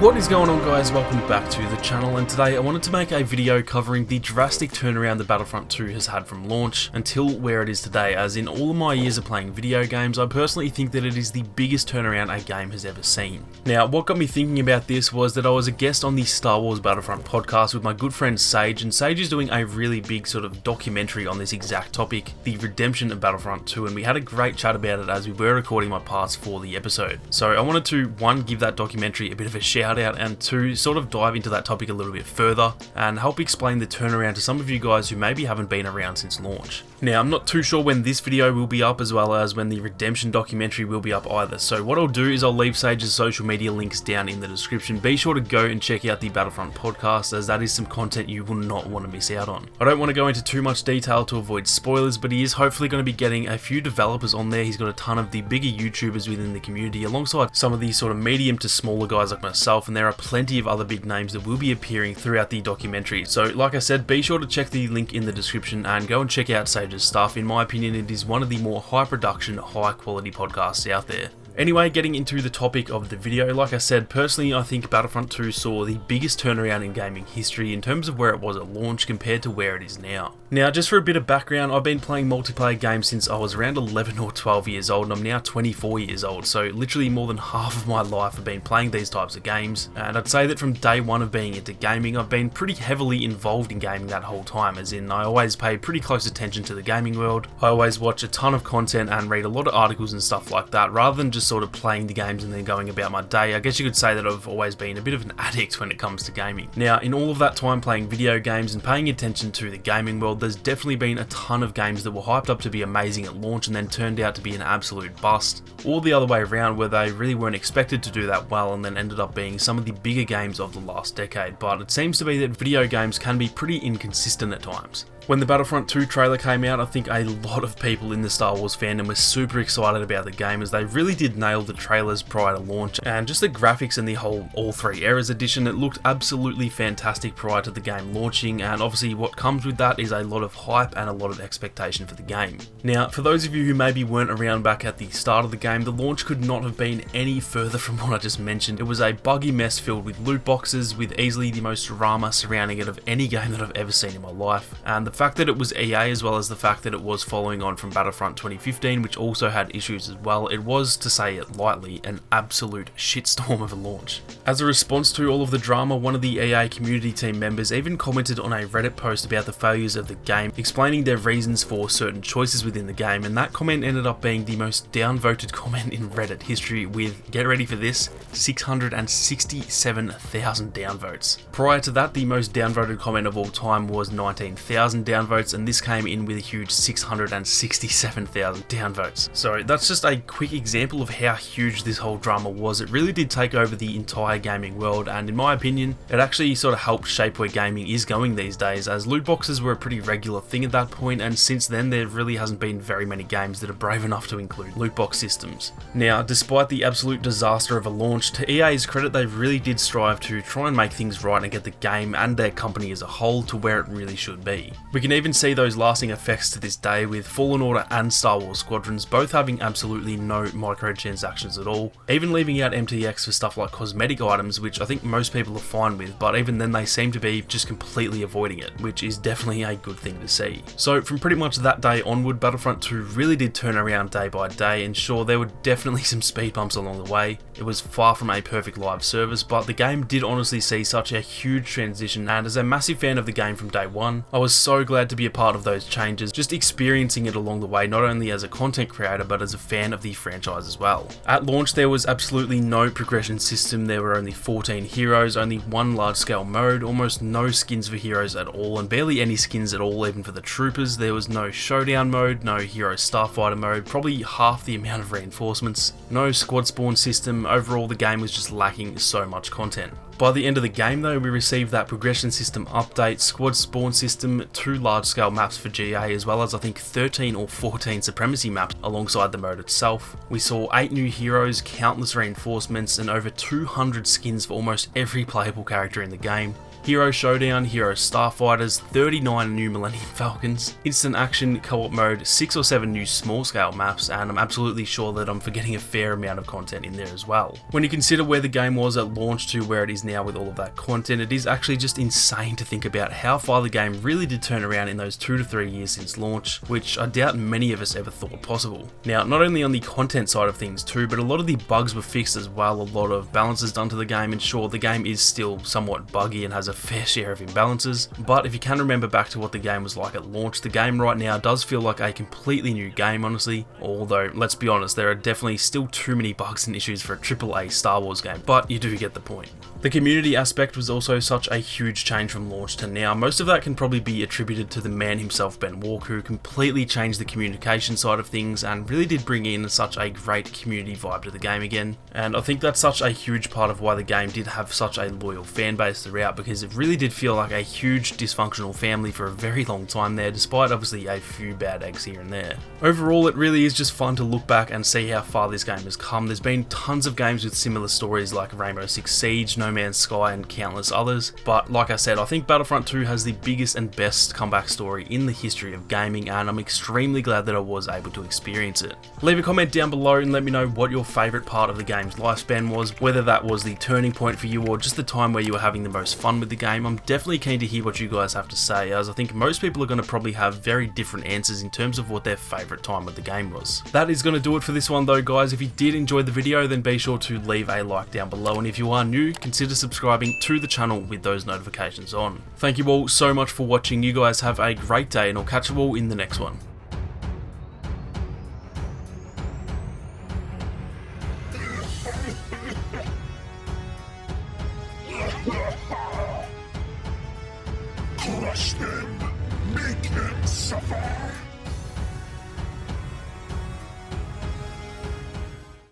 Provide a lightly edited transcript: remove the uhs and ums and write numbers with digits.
What is going on, guys? Welcome back to the channel, and today I wanted to make a video covering the drastic turnaround that Battlefront 2 has had from launch until where it is today. As in all of my years of playing video games, I personally think that it is the biggest turnaround a game has ever seen. Now, what got me thinking about this was that I was a guest on the Star Wars Battlefront podcast with my good friend Sage, and Sage is doing a really big sort of documentary on this exact topic, the redemption of Battlefront 2, and we had a great chat about it as we were recording my parts for the episode. So I wanted to, one, give that documentary a bit of a shout out, and two, sort of dive into that topic a little bit further and help explain the turnaround to some of you guys who maybe haven't been around since launch. Now, I'm not too sure when this video will be up, as well as when the redemption documentary will be up either, so what I'll do is I'll leave Sage's social media links down in the description. Be sure to go and check out the Battlefront podcast, as that is some content you will not want to miss out on. I don't want to go into too much detail to avoid spoilers, but he is hopefully going to be getting a few developers on there. He's got a ton of the bigger YouTubers within the community, alongside some of these sort of medium to smaller guys like myself, and there are plenty of other big names that will be appearing throughout the documentary. So like I said, be sure to check the link in the description and go and check out Sage's stuff. In my opinion, it is one of the more high production, high quality podcasts out there. Anyway, getting into the topic of the video, like I said, personally I think Battlefront 2 saw the biggest turnaround in gaming history in terms of where it was at launch compared to where it is now. Now, just for a bit of background, I've been playing multiplayer games since I was around 11 or 12 years old, and I'm now 24 years old, so literally more than half of my life I've been playing these types of games, and I'd say that from day one of being into gaming, I've been pretty heavily involved in gaming that whole time, as in I always pay pretty close attention to the gaming world. I always watch a ton of content and read a lot of articles and stuff like that, rather than just sort of playing the games and then going about my day. I guess you could say that I've always been a bit of an addict when it comes to gaming. Now, in all of that time playing video games and paying attention to the gaming world, there's definitely been a ton of games that were hyped up to be amazing at launch and then turned out to be an absolute bust, or the other way around, where they really weren't expected to do that well and then ended up being some of the bigger games of the last decade. But it seems to be that video games can be pretty inconsistent at times. When the Battlefront 2 trailer came out, I think a lot of people in the Star Wars fandom were super excited about the game, as they really did nail the trailers prior to launch, and just the graphics and the whole All Three Eras edition, it looked absolutely fantastic prior to the game launching, and obviously what comes with that is a lot of hype and a lot of expectation for the game. Now, for those of you who maybe weren't around back at the start of the game, the launch could not have been any further from what I just mentioned. It was a buggy mess filled with loot boxes, with easily the most drama surrounding it of any game that I've ever seen in my life, and the fact that it was EA, as well as the fact that it was following on from Battlefront 2015, which also had issues as well, it was, to say it lightly, an absolute shitstorm of a launch. As a response to all of the drama, one of the EA community team members even commented on a Reddit post about the failures of the game, explaining their reasons for certain choices within the game, and that comment ended up being the most downvoted comment in Reddit history with, get ready for this, 667,000 downvotes. Prior to that, the most downvoted comment of all time was 19,000 downvotes, and this came in with a huge 667,000 downvotes. So that's just a quick example of how huge this whole drama was. It really did take over the entire gaming world, and in my opinion, it actually sort of helped shape where gaming is going these days, as loot boxes were a pretty regular thing at that point, and since then there really hasn't been very many games that are brave enough to include loot box systems. Now, despite the absolute disaster of a launch, to EA's credit, they really did strive to try and make things right and get the game and their company as a whole to where it really should be. We can even see those lasting effects to this day, with Fallen Order and Star Wars Squadrons both having absolutely no microtransactions at all, even leaving out MTX for stuff like cosmetic items, which I think most people are fine with, but even then they seem to be just completely avoiding it, which is definitely a good thing to see. So from pretty much that day onward, Battlefront 2 really did turn around day by day, and sure, there were definitely some speed bumps along the way. It was far from a perfect live service, but the game did honestly see such a huge transition, and as a massive fan of the game from day one, I was so glad to be a part of those changes, just experiencing it along the way, not only as a content creator but as a fan of the franchise as well. At launch, there was absolutely no progression system. There were only 14 heroes, only one large scale mode, almost no skins for heroes at all, and barely any skins at all even for the troopers. There was no showdown mode, no hero starfighter mode, probably half the amount of reinforcements, no squad spawn system. Overall, the game was just lacking so much content. By the end of the game though, we received that progression system update, squad spawn system, 2 large scale maps for GA, as well as I think 13 or 14 supremacy maps alongside the mode itself. We saw 8 new heroes, countless reinforcements, and over 200 skins for almost every playable character in the game. Hero Showdown, Hero Starfighters, 39 new Millennium Falcons, instant action co-op mode, 6 or 7 new small scale maps, and I'm absolutely sure that I'm forgetting a fair amount of content in there as well. When you consider where the game was at launch to where it is now with all of that content, it is actually just insane to think about how far the game really did turn around in those 2 to 3 years since launch, which I doubt many of us ever thought possible. Now, not only on the content side of things too, but a lot of the bugs were fixed as well, a lot of balances done to the game, and sure, the game is still somewhat buggy and has a fair share of imbalances, but if you can remember back to what the game was like at launch, the game right now does feel like a completely new game, honestly, although, let's be honest, there are definitely still too many bugs and issues for a AAA Star Wars game, but you do get the point. The community aspect was also such a huge change from launch to now. Most of that can probably be attributed to the man himself, Ben Walker, who completely changed the communication side of things and really did bring in such a great community vibe to the game again. And I think that's such a huge part of why the game did have such a loyal fan base throughout, because it really did feel like a huge dysfunctional family for a very long time there, despite obviously a few bad eggs here and there. Overall, it really is just fun to look back and see how far this game has come. There's been tons of games with similar stories like Rainbow Six Siege, No Man's Sky, and countless others, but like I said, I think Battlefront 2 has the biggest and best comeback story in the history of gaming, and I'm extremely glad that I was able to experience it. Leave a comment down below and let me know what your favourite part of the game's lifespan was, whether that was the turning point for you or just the time where you were having the most fun with the game. I'm definitely keen to hear what you guys have to say, as I think most people are going to probably have very different answers in terms of what their favourite time with the game was. That is going to do it for this one though, guys. If you did enjoy the video, then be sure to leave a like down below, and if you are new, consider subscribing to the channel with those notifications on. Thank you all so much for watching. You guys have a great day, and I'll catch you all in the next one.